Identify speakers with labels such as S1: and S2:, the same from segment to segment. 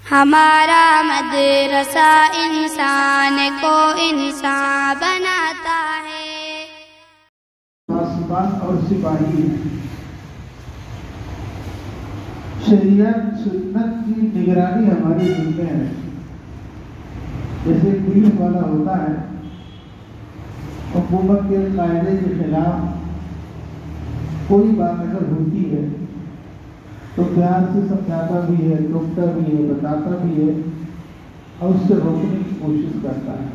S1: ہمارا مدرسہ انسان کو انسان بناتا ہے۔
S2: پاسبان اور سپاہی ہیں۔ شریعت سنت کی نگرانی ہماری ذمہ ہے۔ جیسے پولیس والا ہوتا ہے، حکومت کے قاعدے کے خلاف کوئی بات اگر ہوتی ہے تو پیار سے سمجھاتا بھی ہے، ٹوکتا بھی ہے، بتاتا بھی ہے اور اس سے روکنے کی کوشش کرتا ہے۔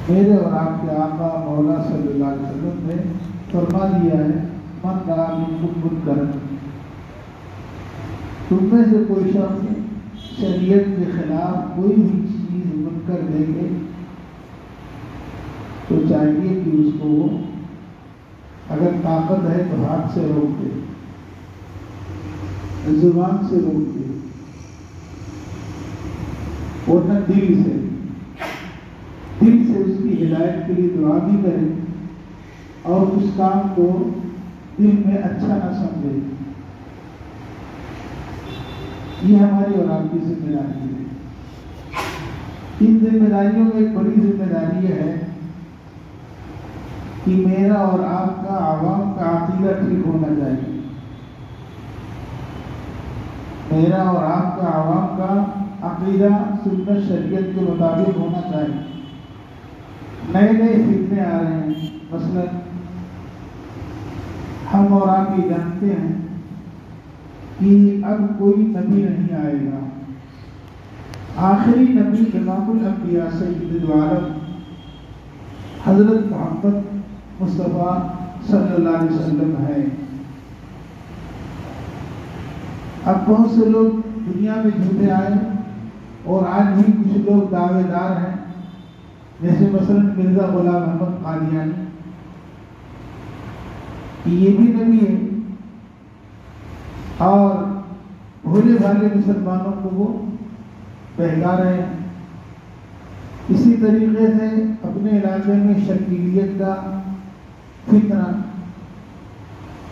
S2: میرے اور آپ کے آقا مولا صلی اللہ علیہ وسلم نے فرما دیا ہے، من رأى منکم منکرا، تم میں سے کوئی شخص شریعت کے خلاف کوئی بھی چیز منکر دیکھے تو چاہیے کہ اس کو وہ اگر طاقت ہے تو ہاتھ سے روک دے، زبان سے روک دے، ورنہ دل سے اس کی ہدایت کے لیے دعا بھی کرے اور اس کام کو دل میں اچھا نہ سمجھے۔ یہ ہماری اور آپ کی ذمہ داری ہے۔ ان ذمہ داریوں میں ایک بڑی ذمہ داری ہے کہ میرا اور آپ کا عوام کا عقیدہ ٹھیک ہونا چاہیے۔ میرا اور آپ کا عوام کا عقیدہ سنت شریعت کے مطابق ہونا چاہیے۔ نئے نئے فتنے آ رہے ہیں، مثلا ہم اور آپ یہ جانتے ہیں کہ اب کوئی نبی نہیں آئے گا۔ آخری نبی امام الانبیاء سید العالم حضرت محمد مصطفیٰ صلی اللہ علیہ وسلم ہے۔ اب بہت سے لوگ دنیا میں جھوٹے آئے اور آج بھی کچھ لوگ دعوے دار ہیں، جیسے مثلا مرزا غلام احمد قادیانی، یہ بھی نبی ہے اور بھولے بھالے مسلمانوں کو وہ بہکا رہے ہیں۔ اسی طریقے سے اپنے علاقے میں شکیلیت کا فتنہ،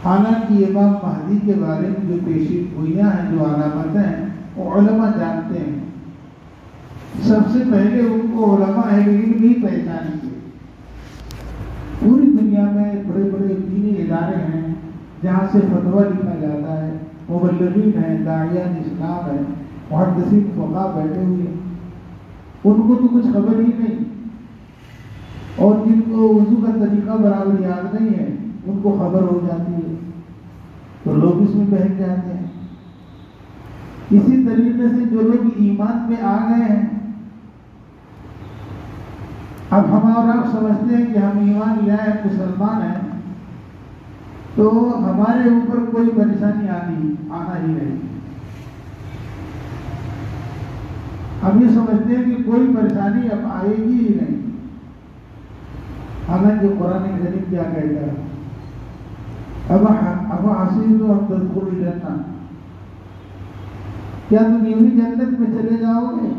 S2: حالانکہ امام مہدی کے بارے میں جو پیشین گوئیاں ہیں، جو علامتیں ہیں، وہ علماء جانتے ہیں۔ سب سے پہلے ان کو علماء اہل علم ہی پہچانیں گے۔ پوری دنیا میں بڑے بڑے دینی ادارے ہیں جہاں سے فتویٰ لکھا جاتا ہے، مبلغین ہیں، داعیان اسلام ہیں، محدثین فقہاء بیٹھے ہوئے ہیں، ان کو تو کچھ خبر ہی نہیں، اور جن کو وضو کا طریقہ برابر یاد نہیں ہے ان کو خبر ہو جاتی ہے تو لوگ اس میں بہک جاتے ہیں۔ اسی طریقے سے جو لوگ ایمان میں آ گئے ہیں، اب ہم اور آپ سمجھتے ہیں کہ ہم ایمان لے آئے، مسلمان ہیں، تو ہمارے اوپر کوئی پریشانی آنا ہی نہیں۔ ہم یہ سمجھتے ہیں کہ کوئی پریشانی اب آئے گی ہی نہیں، حالانکہ قرآن کریم کیا کہتا ہے، اب حسیب ان تدخلوا الجنہ، کیا تم یوں ہی جنت میں چلے جاؤ گے؟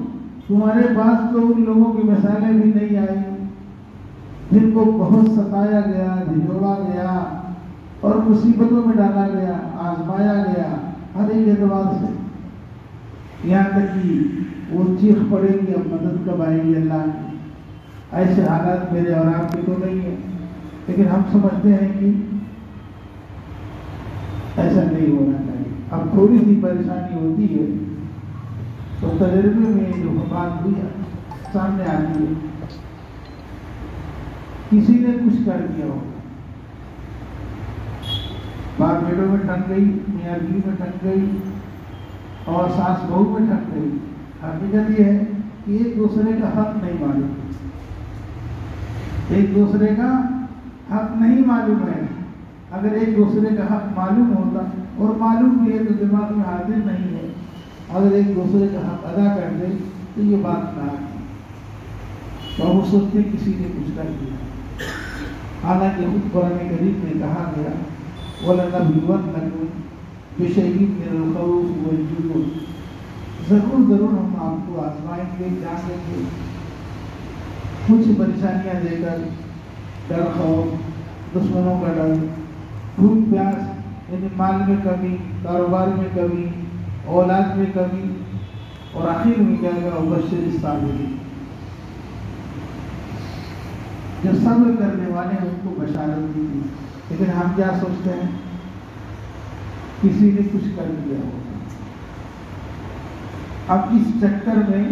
S2: تمہارے پاس تو ان لوگوں کی مثالیں بھی نہیں آئی جن کو بہت ستایا گیا، جھنجھوڑا گیا اور مصیبتوں میں ڈالا گیا، آزمایا گیا ہر ایک اعتبار سے، یہاں تک کہ وہ چیخ پڑے گی اب مدد کب آئے گی اللہ کی۔ ایسے حالات میرے اور آپ کے تو نہیں ہیں، لیکن ہم سمجھتے ہیں کہ ایسا نہیں ہونا چاہیے۔ اب تھوڑی سی پریشانی ہوتی ہے تو تجربے میں جو بات ہوئی سامنے آتی ہے، کسی نے کچھ کر دیا ہو، باپ بیٹوں میں ٹھن گئی، میاں بیوی میں ٹھن گئی اور ساس بہو میں ٹھن گئی۔ حقیقت یہ ہے کہ ایک دوسرے کا حق نہیں معلوم، ایک دوسرے کا حق نہیں معلوم ہے۔ اگر ایک دوسرے کا حق معلوم ہوتا اور معلوم بھی ہے تو دماغ میں حاضر نہیں ہے، اگر ایک دوسرے کا حق ادا کر دے تو یہ بات نہ آتی، تو وہ سوچتے کسی نے کچھ کر دیا، حالانکہ خود قرآن کریم میں کہا گیا وَلَنَبْلُوَنَّكُمْ بِشَيْءٍ مِّنَ الْخَوْفِ وَالْجُوعِ، ضرور ہم آپ کو آزمائیں گے، جانیں گے، کچھ پریشانیاں دے کر، ڈر، خوف، دشمنوں کا ڈر، بھوک پیاس، یعنی مال میں کمی، کاروبار میں کمی، اولاد میں کمی، اور آخر میں کیا گیا وبشر الصابرین، جو صبر کرنے والے ہیں ان کو بشارت دی تھی۔ لیکن ہم کیا سوچتے ہیں، کسی نے کچھ کر دیا ہوگا۔ اب اس چکر میں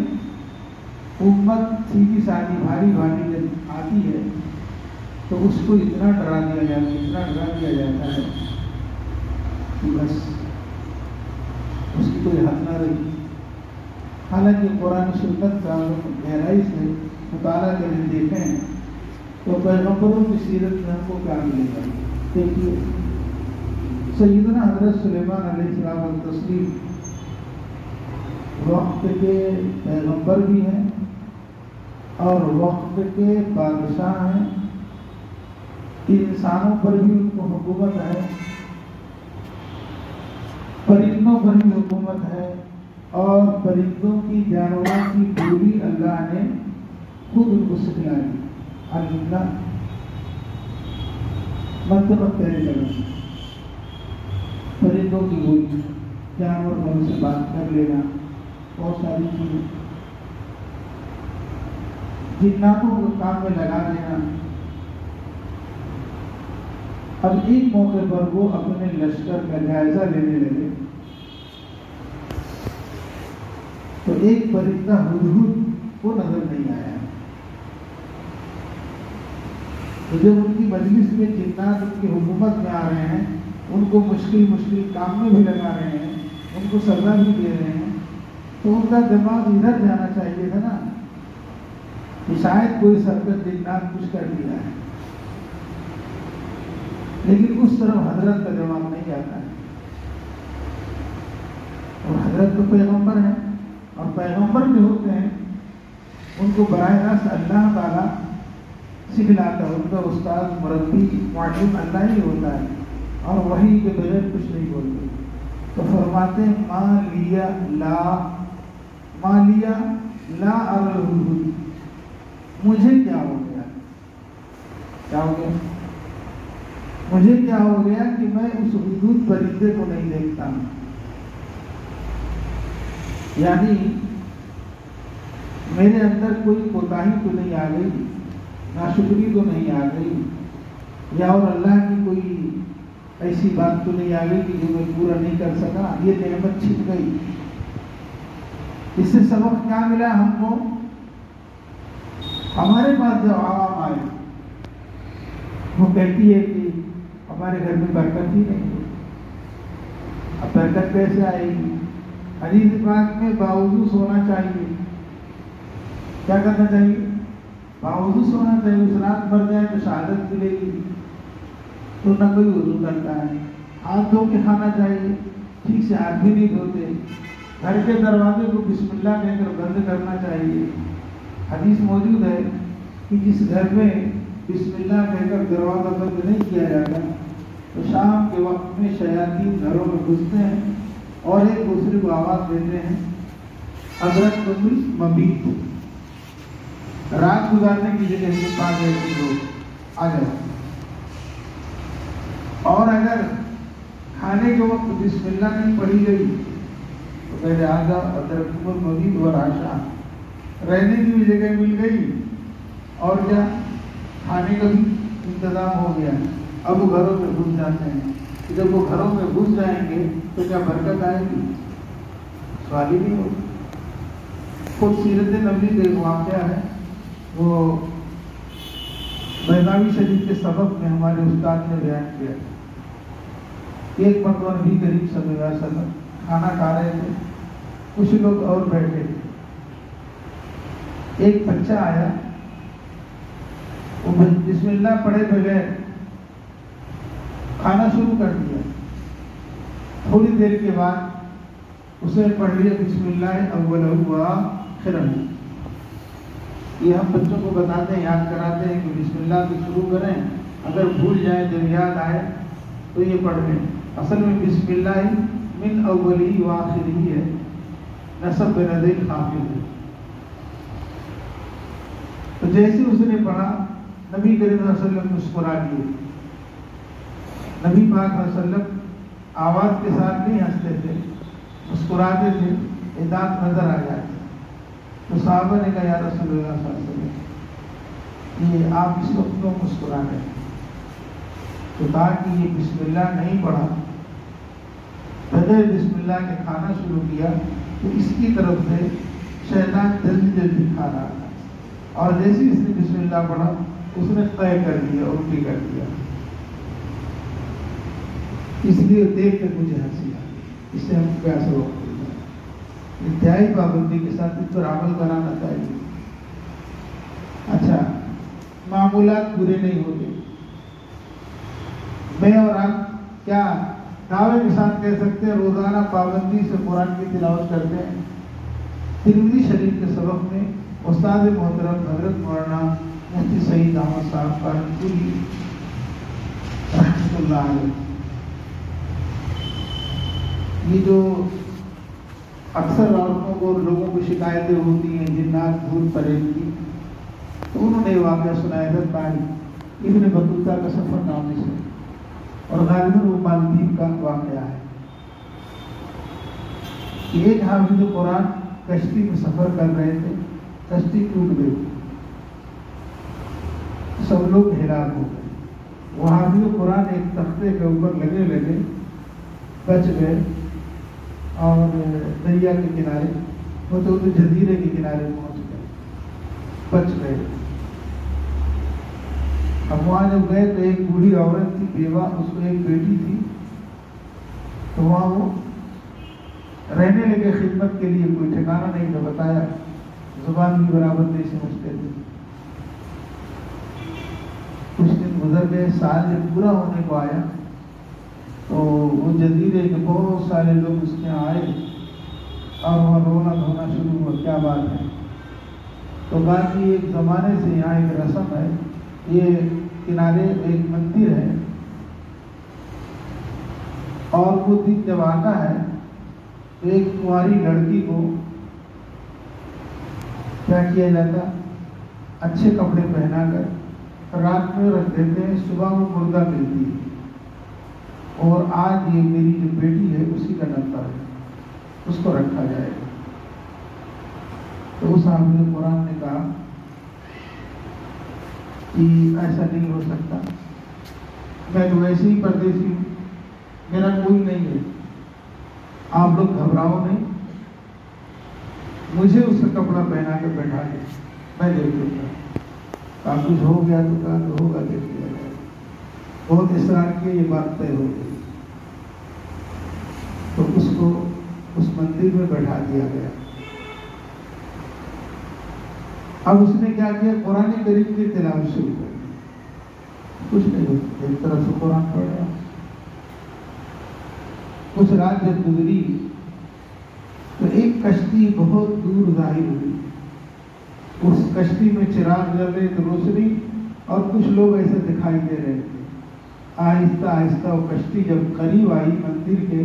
S2: امت سیدھی سادھی بھاری بھاری جب آتی ہے تو اس کو اتنا ڈرا دیا جاتا ہے، اتنا ڈرا دیا جاتا ہے کہ بس اس کی کوئی حد نہ رہی۔ حالانکہ قرآن سنت کا گہرائی سے مطالعہ کریں دیکھیں تو پیغمبروں کی سیرت میں ہم کو کیا ملے گا۔ دیکھیے سیدنا حضرت سلیمان علیہ السلام والتسلیم وقت کے پیغمبر بھی ہیں اور وقت کے بادشاہ ہیں، انسانوں پر بھی ان کو حکومت ہے، پرندوں پر بھی حکومت ہے، اور پرندوں کی جانوروں کی بولی اللہ نے خود ان کو سکھلا دی۔ اللہ منطق طے کرنا، پرندوں کی بولی، جانور ان سے بات کر لینا، بہت ساری چیزیں، جناتوں کو کام میں لگا دینا۔ اب ایک موقع پر وہ اپنے لشکر کا جائزہ لینے لگے تو ایک پرندہ ہدہد کو نظر نہیں آیا۔ تو جب ان کی مجلس میں جنات ان کی حکومت میں آ رہے ہیں، ان کو مشکل کام میں بھی لگا رہے ہیں، ان کو سزا بھی دے رہے ہیں، تو ان کا دماغ ادھر جانا چاہیے تھا نا کہ شاید کوئی سرکت جنات کچھ کر دیا ہے، لیکن اس طرف حضرت کا دماغ نہیں جاتا ہے۔ اور حضرت تو پیغمبر ہیں، اور پیغمبر جو ہوتے ہیں ان کو براہ راست اللہ تعالیٰ سکھلاتا ہے، ان کا استاد مربی معلم اللہ ہی ہوتا ہے، اور وحی کے بغیر کچھ نہیں بولتے۔ تو فرماتے ہیں ما لیا لا ارى الهدهد، مجھے کیا ہو گیا، کیا ہو گیا، مجھے کیا ہو گیا کہ میں اس ہدہد پرندے کو نہیں دیکھتا ہوں۔ یعنی میرے اندر کوئی کوتاہی تو نہیں آ گئی، ناشکری تو نہیں آ گئی، یا اور اللہ کی کوئی ایسی بات تو نہیں آ گئی کہ جو میں پورا نہیں کر سکا، یہ نعمت چھپ گئی۔ اس سے سبق کیا ملا ہم کو؟ ہمارے پاس جب عوام آئے وہ کہتی ہے کہ ہمارے گھر میں برکت ہی نہیں ہے، اب برکت کیسے آئے گی؟ حدیث پاک میں باوضو سونا چاہیے، کیا کرنا چاہیے؟ باوضو سونا چاہیے، اس رات مر جائے تو شہادت ملے گی، تو نہ کوئی وضو کرتا ہے، ہاتھ دھو کے کھانا چاہیے، ٹھیک سے ہاتھ بھی نہیں دھوتے، گھر کے دروازے کو بسم اللہ کہہ کر بند کرنا چاہیے۔ حدیث موجود ہے کہ جس گھر میں بسم اللہ کہہ کر دروازہ بند نہیں کیا جاتا تو شام کے وقت میں شیاطین گھروں میں گھستے ہیں اور ایک دوسرے کو آواز دیتے ہیں ادرکتم المبیت، رات گزارنے کی جگہ سے پاس ہے لوگ آ جاؤ۔ اور اگر کھانے کے وقت بسم اللہ نہیں پڑھی گئی تو کہتے آجا ادرکتم المبیت والعشاء، رہنے کی بھی جگہ مل گئی اور کیا کھانے کا بھی انتظام ہو گیا۔ اب وہ گھروں میں گھس جاتے ہیں، جب وہ گھروں میں گھس جائیں گے تو کیا برکت آئے گی؟ سوال ہی نہیں ہوگی۔ خود سیرت نبوی کا ایک واقعہ ہے، وہ بیضاوی شریف کے سبق میں ہمارے استاد نے بیان کیا۔ ایک مرتبہ نبی کریم صلی اللہ علیہ وسلم کھانا کھا رہے تھے، کچھ لوگ اور بیٹھے تھے، ایک بچہ آیا، وہ بسم اللہ پڑھے بغیر کھانا شروع کر دیا۔ تھوڑی دیر کے بعد اسے پڑھ لیا بسم اللہ اولہ وآخرہ۔ یہ ہم بچوں کو بتاتے ہیں، یاد کراتے ہیں کہ بسم اللہ سے شروع کریں، اگر بھول جائیں جب یاد آئے تو یہ پڑھ لیں۔ اصل میں بسم اللہ من اولی و آخری ہے، نسب بنظیر خافض ہے۔ تو جیسے اس نے پڑھا نبی کریم صلی اللہ علیہ وسلم مسکرا دیے۔ نبی پاک صلی اللہ علیہ وسلم آواز کے ساتھ نہیں ہنستے تھے، مسکراتے تھے یہ دانت نظر آ جاتے ہیں۔ تو صحابہ نے کہا یا رسول اللہ صلی اللہ علیہ وسلم یہ آپ اس وقت کیوں مسکرا رہے ہیں؟ تو کہا کہ یہ بسم اللہ نہیں پڑھا، بغیر بسم اللہ کے کھانا شروع کیا تو اس کی طرف سے شیطان جلدی جلدی کھا رہا تھا، اور جیسے اس نے بسم اللہ پڑھا اس نے طے کر دیا، الٹی کر دیا۔ اس لیے دیکھ کر مجھے ہنسی آئی، اس سے ہم کیا سبق ملتا ہے؟ انتہائی پابندی کے ساتھ اس پر عمل کرانا چاہیے۔ اچھا، معمولات پورے نہیں ہوتے۔ میں اور آپ کیا دعوے کے ساتھ کہہ سکتے ہیں روزانہ پابندی سے قرآن کی تلاوت کرتے ہیں؟ ترمذی شریف کے سبق میں استاد محترم حضرت مولانا مفتی سعید احمد صاحب قانپوری رحمۃ اللہ علیہ، یہ جو اکثر عورتوں کو لوگوں کو شکایتیں ہوتی ہیں جنات بھوت پریت کی، تو انہوں نے واقعہ سنایا تھا تاریخ ابن بطوطہ کا سفر نامے سے، اور غالباً وہ مالدیپ کا واقعہ ہے کہ ایک حافظ قرآن کشتی میں سفر کر رہے تھے، کشتی ٹوٹ گئی، سب لوگ ہلاک ہو گئے۔ وہ حافظ قرآن ایک تختے کے اوپر لگے بچ گئے، اور دریا کے کنارے وہ تو جزیرے کے کنارے پہنچ گئے، بچ گئے۔ اب وہاں جب گئے تو ایک بوڑھی عورت تھی بیوہ، اس کو ایک بیٹی تھی، تو وہاں وہ رہنے لگے خدمت کے لیے، کوئی ٹھکانہ نہیں تھا، بتایا زبان بھی برابر نہیں سمجھتے تھے۔ کچھ دن گزر گئے، سال جب پورا ہونے کو آیا تو وہ جزیرے کے بہت سارے لوگ اس کے یہاں آئے اور وہاں رونا دھونا شروع ہوا، کیا بات ہے؟ تو کہا کہ ایک زمانے سے یہاں ایک رسم ہے، یہ کنارے ایک مندر ہے، اور وہ دن جب آتا ہے تو ایک کنواری لڑکی کو کیا کیا جاتا، اچھے کپڑے پہنا کر رات میں رکھ دیتے ہیں، صبح وہ مردہ ملتی ہے، اور آج یہ میری جو بیٹی ہے اسی کا نمبر ہے، اس کو رکھا جائے گا۔ تو اس حافظ قرآن نے کہا کہ ایسا نہیں ہو سکتا، میں تو ویسے ہی پردیسی ہوں، میرا کوئی نہیں ہے، آپ لوگ گھبراؤ نہیں، مجھے اس کا کپڑا پہنا کے بیٹھا دے، میں دیکھ لوں گا، کہا کچھ ہو گیا تو کہا تو ہوگا، دیکھ لیا جائے۔ بہت اصرار کیا، یہ بات طے ہو گئی، تو اس کو اس مندر میں بیٹھا دیا گیا۔ اب اس نے کیا کیا، قرآن کریم کی تلاوت شروع کر دی، کچھ نہیں ہوتا، ایک طرف سے قرآن پڑھ رہا۔ کچھ رات جب گزری تو ایک کشتی بہت دور ظاہر ہوئی، اس کشتی میں چراغ جل رہے تھے، روشنی، اور کچھ لوگ ایسے دکھائی دے رہے تھے۔ آہستہ آہستہ وہ کشتی جب قریب آئی مندر کے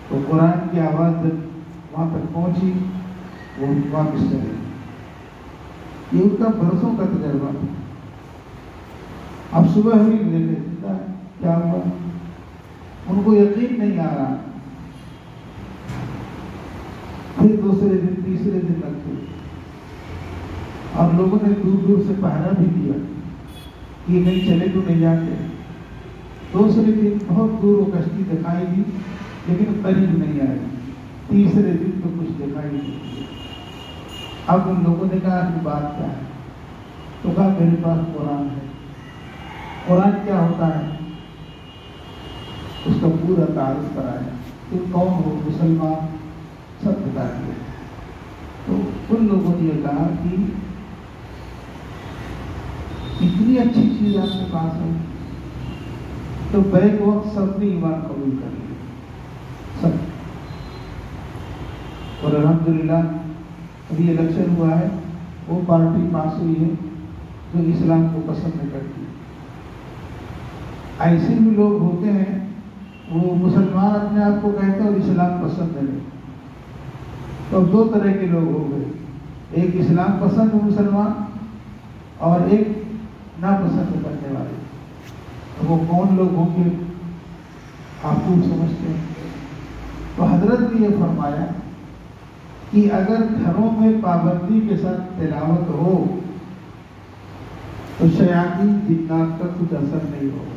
S2: تو قرآن کی آواز جب وہاں تک پہنچی وہ واپس چلے گئی۔ یہ ان کا برسوں کا تجربہ تھا۔ اب صبح ہوئی، لیتے سیدھا کیا ہوا، ان کو یقین نہیں آ رہا۔ پھر دوسرے دن تیسرے دن رکھے، اور لوگوں نے دور دور سے پہرا بھی دیا کہ یہ نہیں چلے تو نہیں جاتے۔ دوسرے دن بہت دور وہ کشتی دکھائی دی لیکن قریب نہیں آئی، تیسرے دن تو کچھ دکھائی نہیں دیا۔ اب ان لوگوں نے کہا کہ بات کیا ہے، تو کہا میرے پاس قرآن ہے۔ قرآن کیا ہوتا ہے اس کا پورا تعارف کرایا، تم کون ہو، مسلمان، سب بتا دیا۔ تو ان لوگوں نے یہ کہا کہ اتنی اچھی چیز آپ کے پاس ہے، تو بیک وقت سب نے ایمان قبول کر لیا، سب۔ اور الحمدللہ ابھی الیکشن ہوا ہے، وہ پارٹی پاس ہوئی ہے جو اسلام کو پسند نہیں کرتی۔ ایسے بھی لوگ ہوتے ہیں وہ مسلمان اپنے آپ کو کہتے ہیں اور اسلام پسند نہیں، تو دو طرح کے لوگ ہو گئے، ایک اسلام پسند مسلمان اور ایک ناپسند کرنے والے۔ تو وہ کون لوگ ہوں گے آپ خوب سمجھتے ہیں۔ تو حضرت نے یہ فرمایا کہ اگر گھروں میں پابندی کے ساتھ تلاوت ہو تو شیاطین جنات کا کچھ اثر نہیں ہوگا.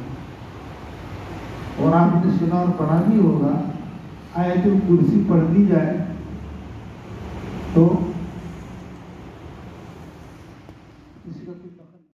S2: اور آپ نے سنا اور پڑھا بھی ہوگا آیت الکرسی پڑھ دی جائے تو